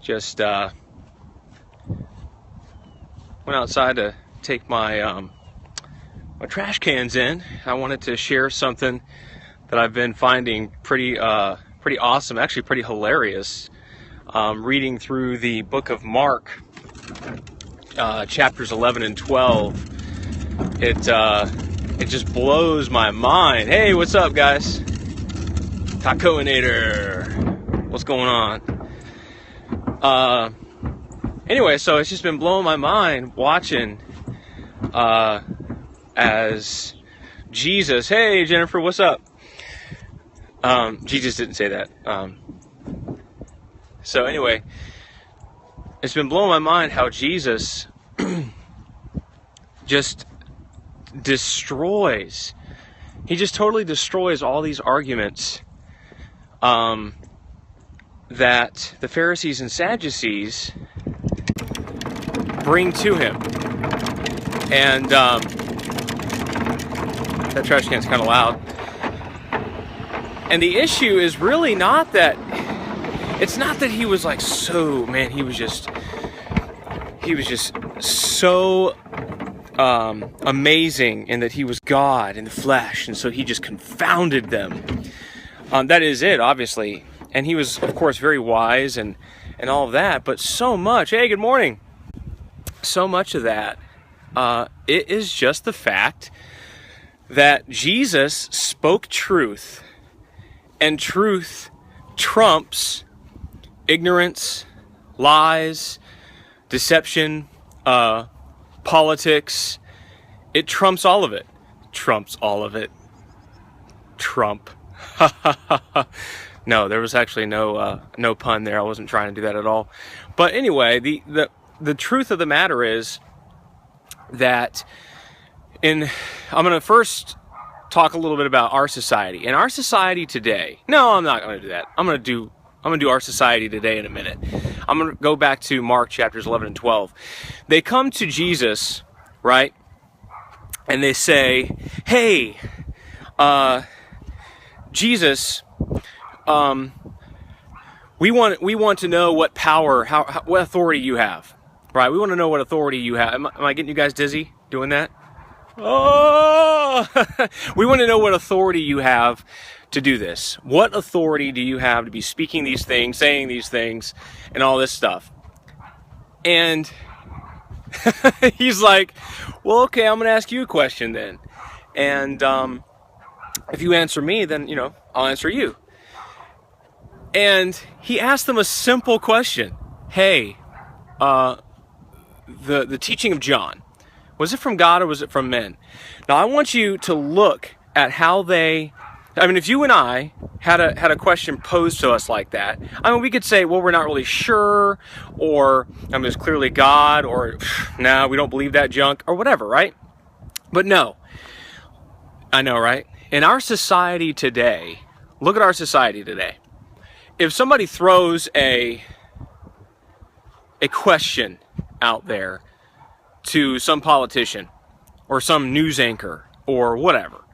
Just went outside to take my my trash cans in. I wanted to share something that I've been finding pretty awesome, actually pretty hilarious. Reading through the book of Mark, chapters 11 and 12, it just blows my mind. Hey, what's up, guys? Tacoinator, what's going on? Anyway, so it's just been blowing my mind watching as Jesus. Hey, Jennifer, what's up? Jesus didn't say that. So anyway, it's been blowing my mind how Jesus just destroys. He just totally destroys all these arguments that the Pharisees and Sadducees bring to him. And that trash can's kind of loud. And the issue is really not that. It's not that he was like he was just so amazing, and that he was God in the flesh, and so he just confounded them. That is it, obviously. And he was, of course, very wise and all of that, but so much, hey, good morning. So much of that, it is just the fact that Jesus spoke truth, and truth trumps ignorance, lies, deception, politics. It trumps all of it. Trumps all of it. Trump. No, there was actually no pun there. I wasn't trying to do that at all. But anyway, the truth of the matter is that I'm going to first talk a little bit about our society. In our society today, no, I'm not going to do that. I'm going to do our society today in a minute. I'm going to go back to Mark chapters 11 and 12. They come to Jesus, right? And they say, hey, Jesus, we want to know what power, what authority you have, right? We want to know what authority you have. Am I getting you guys dizzy doing that? Oh, we want to know what authority you have to do this. What authority do you have to be speaking these things, saying these things, and all this stuff? And he's like, well, okay, I'm going to ask you a question then. And if you answer me, then, I'll answer you. And he asked them a simple question. Hey, the teaching of John, was it from God or was it from men? Now, I want you to look at how if you and I had a question posed to us like that, we could say, well, we're not really sure, or it's clearly God, or no, we don't believe that junk, or whatever, right? But no, I know, right? In our society today, look at our society today. If somebody throws a question out there to some politician or some news anchor or whatever,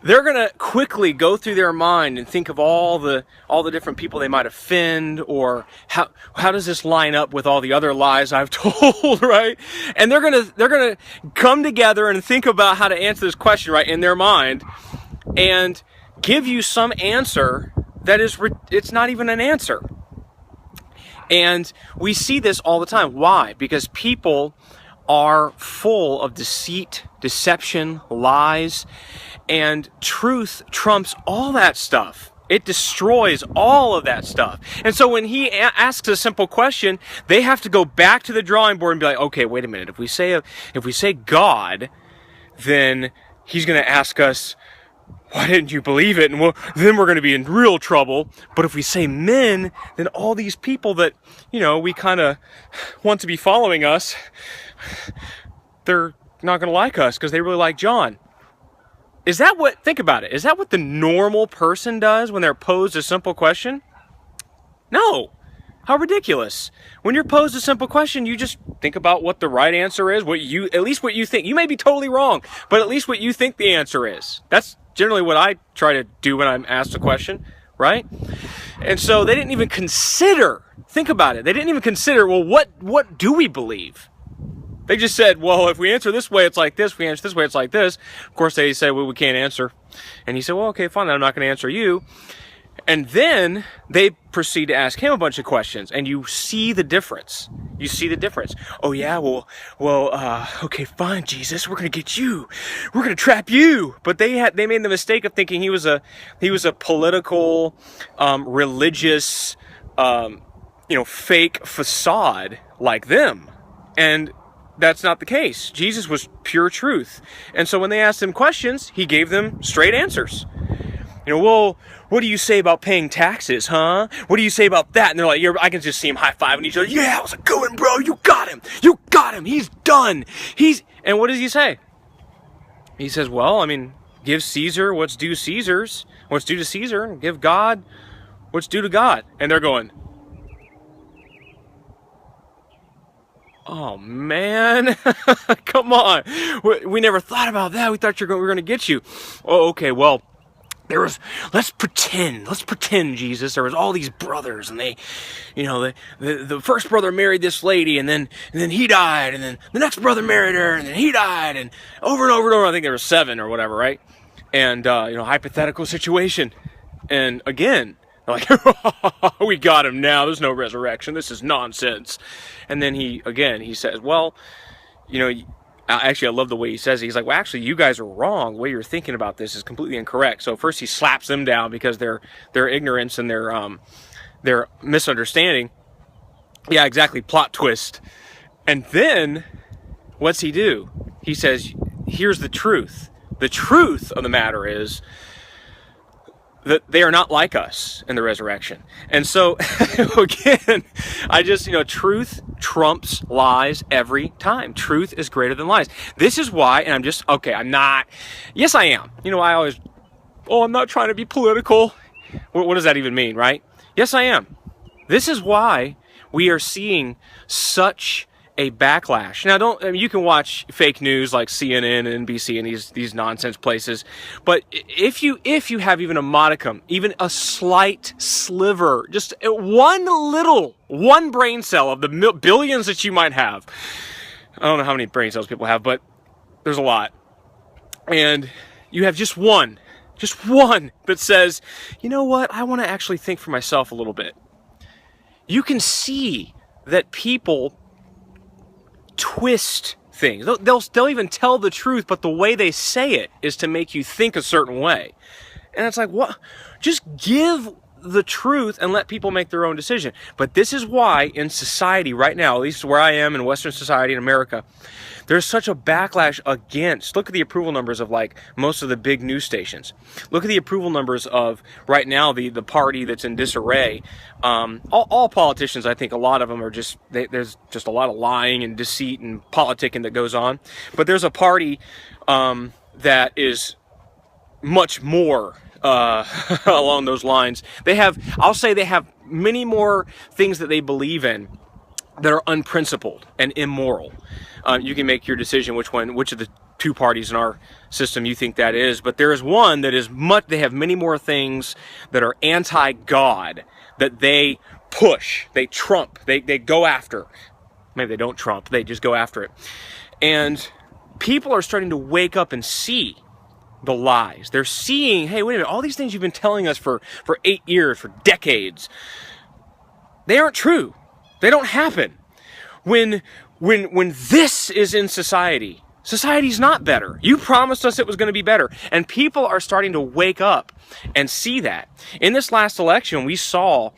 they're going to quickly go through their mind and think of all the different people they might offend, or how does this line up with all the other lies I've told, right? And they're going to come together and think about how to answer this question, right, in their mind, and give you some answer that it's not even an answer. And we see this all the time. Why? Because people are full of deceit, deception, lies, and truth trumps all that stuff. It destroys all of that stuff. And so when he asks a simple question, they have to go back to the drawing board and be like, okay, wait a minute. If we say God, then he's going to ask us, why didn't you believe it? And then we're going to be in real trouble. But if we say men, then all these people that, we kind of want to be following us, they're not going to like us because they really like John. Think about it. Is that what the normal person does when they're posed a simple question? No. How ridiculous. When you're posed a simple question, you just think about what the right answer is, at least what you think. You may be totally wrong, but at least what you think the answer is. That's generally what I try to do when I'm asked a question, right? And so they didn't even consider, think about it, they didn't even consider, well, what do we believe? They just said, well, if we answer this way, it's like this. If we answer this way, it's like this. Of course, they said, well, we can't answer. And he said, well, okay, fine, I'm not going to answer you. And then they proceed to ask him a bunch of questions, and you see the difference. You see the difference. Oh yeah, okay, fine, Jesus, we're gonna get you. We're gonna trap you. But they made the mistake of thinking he was a political, religious, fake facade like them, and that's not the case. Jesus was pure truth, and so when they asked him questions, he gave them straight answers. Well, what do you say about paying taxes, huh? What do you say about that? And they're like, I can just see them high-fiving each other. Yeah, that was a good one, bro. You got him. You got him. He's done. And what does he say? He says, well, give Caesar what's due Caesar's, what's due to Caesar, and give God what's due to God. And they're going, oh, man, come on. We never thought about that. We thought we were going to get you. Oh, okay, well, let's pretend, Jesus, there was all these brothers, and they, the first brother married this lady, and then he died, and then the next brother married her, and then he died, and over and over and over, I think there were 7 or whatever, right? And, hypothetical situation. And again, they're like, we got him now, there's no resurrection, this is nonsense. And then he says, well, actually, I love the way he says it. He's like, well, actually, you guys are wrong. The way you're thinking about this is completely incorrect. So first he slaps them down because their ignorance and their misunderstanding. Yeah, exactly. Plot twist. And then what's he do? He says, here's the truth. The truth of the matter is that they are not like us in the resurrection. And so, again, truth trumps lies every time. Truth is greater than lies. This is why, and yes, I am. I'm not trying to be political. What does that even mean, right? Yes, I am. This is why we are seeing such a backlash. Now, you can watch fake news like CNN and NBC and these nonsense places, but if you have even a modicum, even a slight sliver, just one brain cell of the billions that you might have, I don't know how many brain cells people have, but there's a lot, and you have just one that says, you know what, I want to actually think for myself a little bit. You can see that people twist things. They'll even tell the truth, but the way they say it is to make you think a certain way. And it's like, what? Just give the truth and let people make their own decision. But this is why in society right now, at least where I am in Western society in America, there's such a backlash against, look at the approval numbers of like most of the big news stations. Look at the approval numbers of right now the party that's in disarray. All politicians, I think a lot of them are there's just a lot of lying and deceit and politicking that goes on. But there's a party that is much more along those lines. I'll say they have many more things that they believe in that are unprincipled and immoral. You can make your decision which of the two parties in our system you think that is, but there is one that is they have many more things that are anti-God that they push, they trump, they go after. Maybe they don't trump, they just go after it. And people are starting to wake up and see the lies. They're seeing, hey, wait a minute, all these things you've been telling us for 8 years, for decades, they aren't true. They don't happen. When this is in society, society's not better. You promised us it was going to be better. And people are starting to wake up and see that. In this last election, we saw,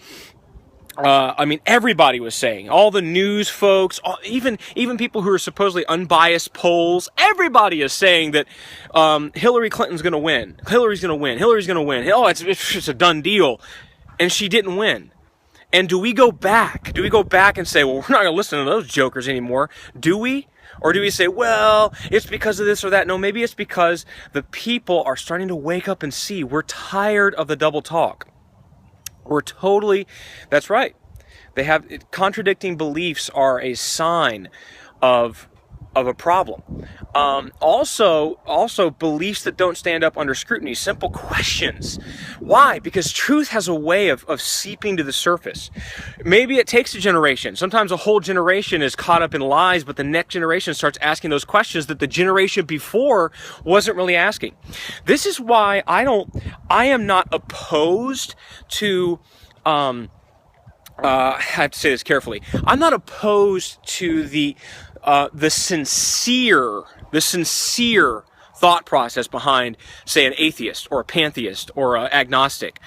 everybody was saying, all the news folks, even people who are supposedly unbiased polls, everybody is saying that Hillary Clinton's going to win. Hillary's going to win. Hillary's going to win. Oh, it's a done deal. And she didn't win. And do we go back? Do we go back and say, well, we're not going to listen to those jokers anymore? Do we? Or do we say, well, it's because of this or that? No, maybe it's because the people are starting to wake up and see we're tired of the double talk. That's right. They have contradicting beliefs are a sign of of a problem. Also beliefs that don't stand up under scrutiny, simple questions. Why? Because truth has a way of seeping to the surface. Maybe it takes a generation. Sometimes a whole generation is caught up in lies, but the next generation starts asking those questions that the generation before wasn't really asking. This is why I am not opposed to, I have to say this carefully. I'm not opposed to the sincere thought process behind, say, an atheist or a pantheist or an agnostic.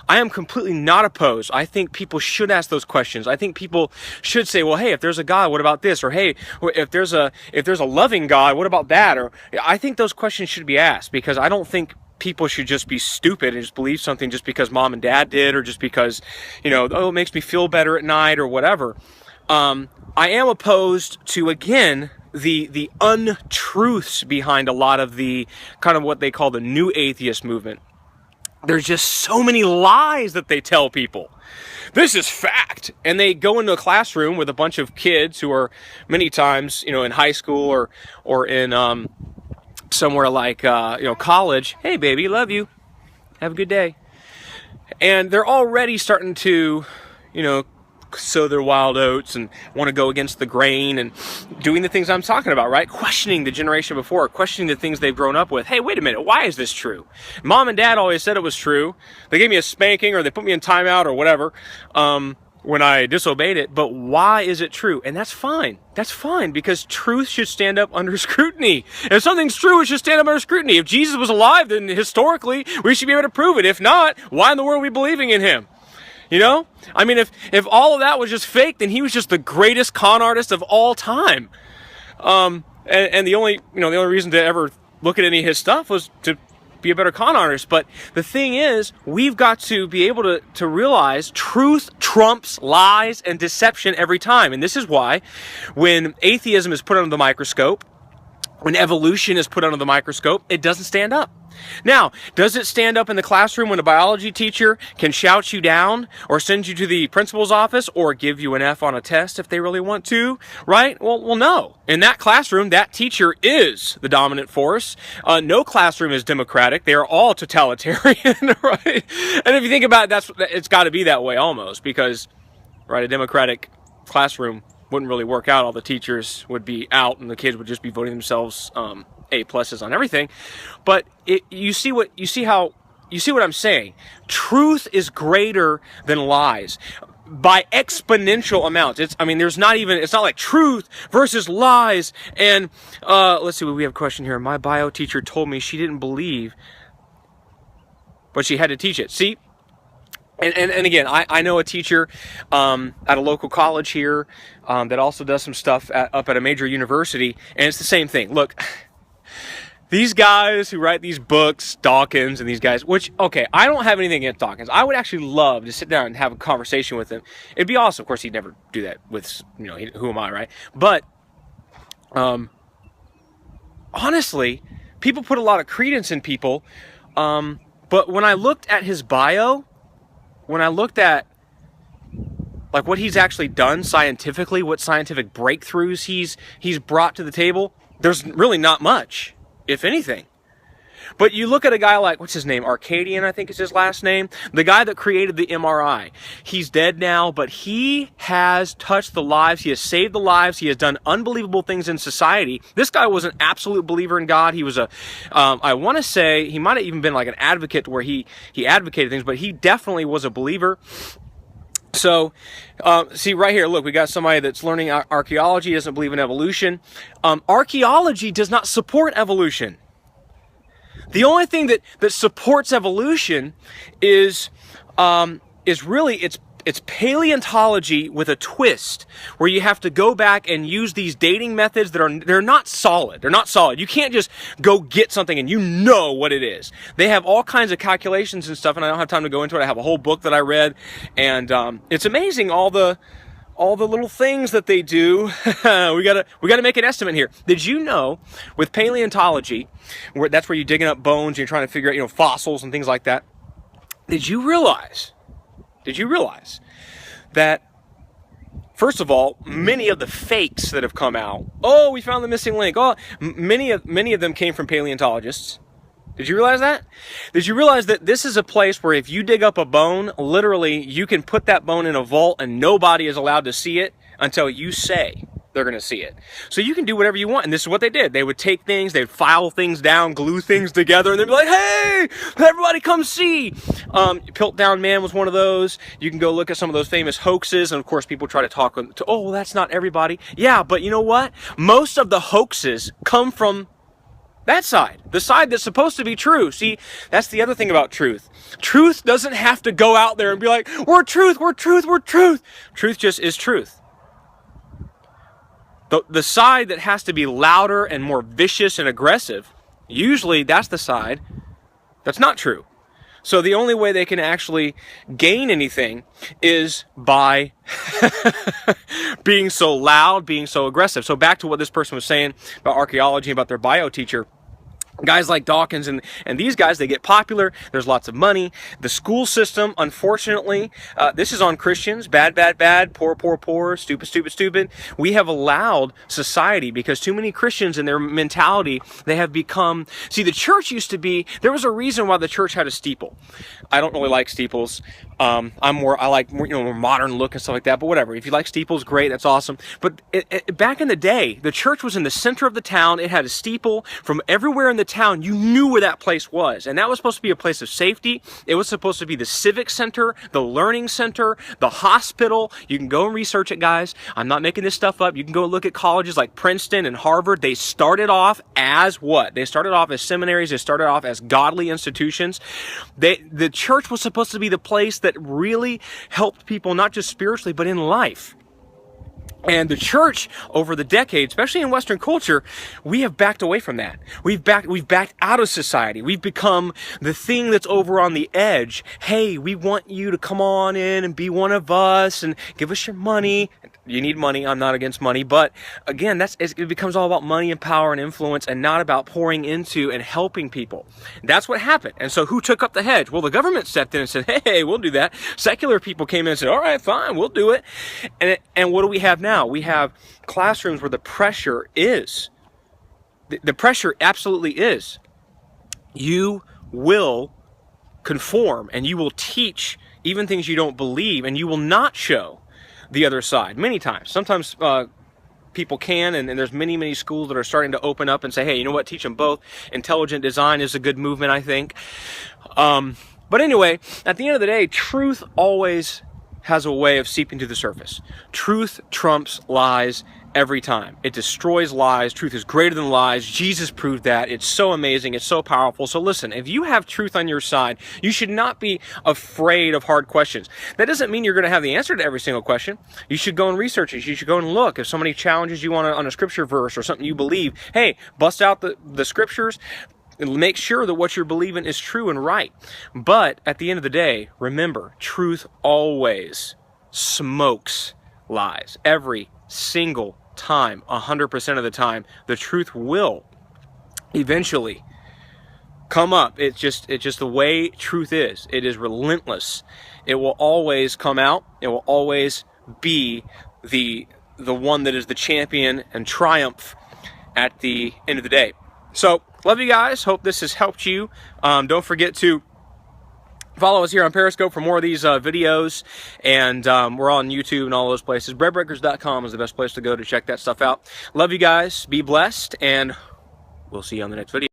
I am completely not opposed. I think people should ask those questions. I think people should say, well, hey, if there's a God, what about this? Or hey, if there's a loving God, what about that? Or I think those questions should be asked, because I don't think people should just be stupid and just believe something just because mom and dad did, or just because, it makes me feel better at night or whatever. I am opposed to, again, the untruths behind a lot of the kind of what they call the new atheist movement. There's just so many lies that they tell people. This is fact. And they go into a classroom with a bunch of kids who are many times, in high school or in somewhere like college. Hey baby, love you. Have a good day. And they're already starting to, sow their wild oats and want to go against the grain and doing the things I'm talking about, right? Questioning the generation before, questioning the things they've grown up with. Hey, wait a minute, why is this true? Mom and dad always said it was true. They gave me a spanking, or they put me in timeout or whatever when I disobeyed it, but why is it true? And that's fine. That's fine, because truth should stand up under scrutiny. If something's true, it should stand up under scrutiny. If Jesus was alive, then historically, we should be able to prove it. If not, why in the world are we believing in him? I mean, if all of that was just fake, then he was just the greatest con artist of all time. And the only reason to ever look at any of his stuff was to be a better con artist. But the thing is, we've got to be able to realize truth trumps lies and deception every time. And this is why when atheism is put under the microscope, when evolution is put under the microscope, it doesn't stand up. Now, does it stand up in the classroom when a biology teacher can shout you down or send you to the principal's office or give you an F on a test if they really want to, right? Well, no. In that classroom, that teacher is the dominant force. No classroom is democratic. They are all totalitarian, right? And if you think about it, it's got to be that way almost, because, right, a democratic classroom wouldn't really work out. All the teachers would be out and the kids would just be voting themselves A+ on everything. But you see what I'm saying. Truth is greater than lies by exponential amounts. It's not like truth versus lies. And let's see, we have a question here. My bio teacher told me she didn't believe, but she had to teach it. See? And again, I know a teacher at a local college here that also does some stuff up at a major university, and it's the same thing. Look, these guys who write these books, Dawkins and these guys, which, okay, I don't have anything against Dawkins. I would actually love to sit down and have a conversation with him. It'd be awesome. Of course, he'd never do that with, who am I, right? But honestly, people put a lot of credence in people. But when I looked at his bio, when I looked at like what he's actually done scientifically, what scientific breakthroughs he's brought to the table, there's really not much, if anything. But you look at a guy like, what's his name? Arcadian, I think is his last name. The guy that created the MRI. He's dead now, but he has touched the lives. He has saved the lives. He has done unbelievable things in society. This guy was an absolute believer in God. He was I want to say, he might have even been like an advocate where he advocated things, but he definitely was a believer. So, see right here, look, we got somebody that's learning archaeology, doesn't believe in evolution. Archaeology does not support evolution. The only thing that supports evolution is really it's paleontology with a twist, where you have to go back and use these dating methods that they're not solid. They're not solid. You can't just go get something and you know what it is. They have all kinds of calculations and stuff, and I don't have time to go into it. I have a whole book that I read, and it's amazing all the little things that they do. we gotta make an estimate here. Did you know with paleontology, that's where you're digging up bones, you're trying to figure out fossils and things like that. Did you realize that First of all, many of the fakes that have come out, oh, we found the missing link, oh, many of them came from paleontologists. Did you realize that? Did you realize that this is a place where if you dig up a bone, literally you can put that bone in a vault and nobody is allowed to see it until you say they're going to see it. So you can do whatever you want, and this is what they did. They would take things, they'd file things down, glue things together, and they'd be like, hey, everybody come see. Piltdown Man was one of those. You can go look at some of those famous hoaxes, and of course people try to talk to, oh, well, that's not everybody. Yeah, but you know what? Most of the hoaxes come from that side, the side that's supposed to be true. See, that's the other thing about truth. Truth doesn't have to go out there and be like, we're truth, we're truth, we're truth. Truth just is truth. The side that has to be louder and more vicious and aggressive, usually that's the side that's not true. So the only way they can actually gain anything is by being so loud, being so aggressive. So back to what this person was saying about archaeology, about their bio teacher. Guys like Dawkins and these guys, they get popular. There's lots of money. The school system, unfortunately, this is on Christians. Bad, bad, bad. Poor, poor, poor. Stupid, stupid, stupid. We have allowed society, because too many Christians in their mentality, they have become... See, the church used to be... There was a reason why the church had a steeple. I don't really like steeples. I like more, more modern look and stuff like that, but whatever. If you like steeples, great, that's awesome. But back in the day, the church was in the center of the town. It had a steeple from everywhere in the town. You knew where that place was, and that was supposed to be a place of safety. It was supposed to be the civic center, the learning center, the hospital. You can go and research it, guys. I'm not making this stuff up. You can go look at colleges like Princeton and Harvard. They started off as what? They started off as seminaries. They started off as godly institutions. The church was supposed to be the place that really helped people, not just spiritually, but in life. And the church, over the decades, especially in Western culture, we have backed away from that. We've backed out of society. We've become the thing that's over on the edge. Hey, we want you to come on in and be one of us and give us your money. You need money. I'm not against money. But again, it becomes all about money and power and influence, and not about pouring into and helping people. That's what happened. And so who took up the hedge? Well, the government stepped in and said, hey, we'll do that. Secular people came in and said, all right, fine, we'll do it. And what do we have now? We have classrooms where the pressure is. The pressure absolutely is. You will conform, and you will teach even things you don't believe, and you will not show the other side. Many times. Sometimes people can, and there's many schools that are starting to open up and say, hey, you know what, teach them both. Intelligent design is a good movement, I think. But anyway, at the end of the day, truth always has a way of seeping to the surface. Truth trumps lies every time. It destroys lies. Truth is greater than lies. Jesus proved that. It's so amazing. It's so powerful. So listen, if you have truth on your side, you should not be afraid of hard questions. That doesn't mean you're going to have the answer to every single question. You should go and research it. You should go and look. If somebody challenges you on a scripture verse or something you believe, hey, bust out the scriptures. Make sure that what you're believing is true and right. But at the end of the day, remember, truth always smokes lies. Every single time, 100% of the time, the truth will eventually come up. It's just the way truth is. It is relentless. It will always come out. It will always be the one that is the champion and triumph at the end of the day. So, love you guys. Hope this has helped you. Don't forget to follow us here on Periscope for more of these videos. And we're on YouTube and all those places. Breadbreakers.com is the best place to go to check that stuff out. Love you guys. Be blessed. And we'll see you on the next video.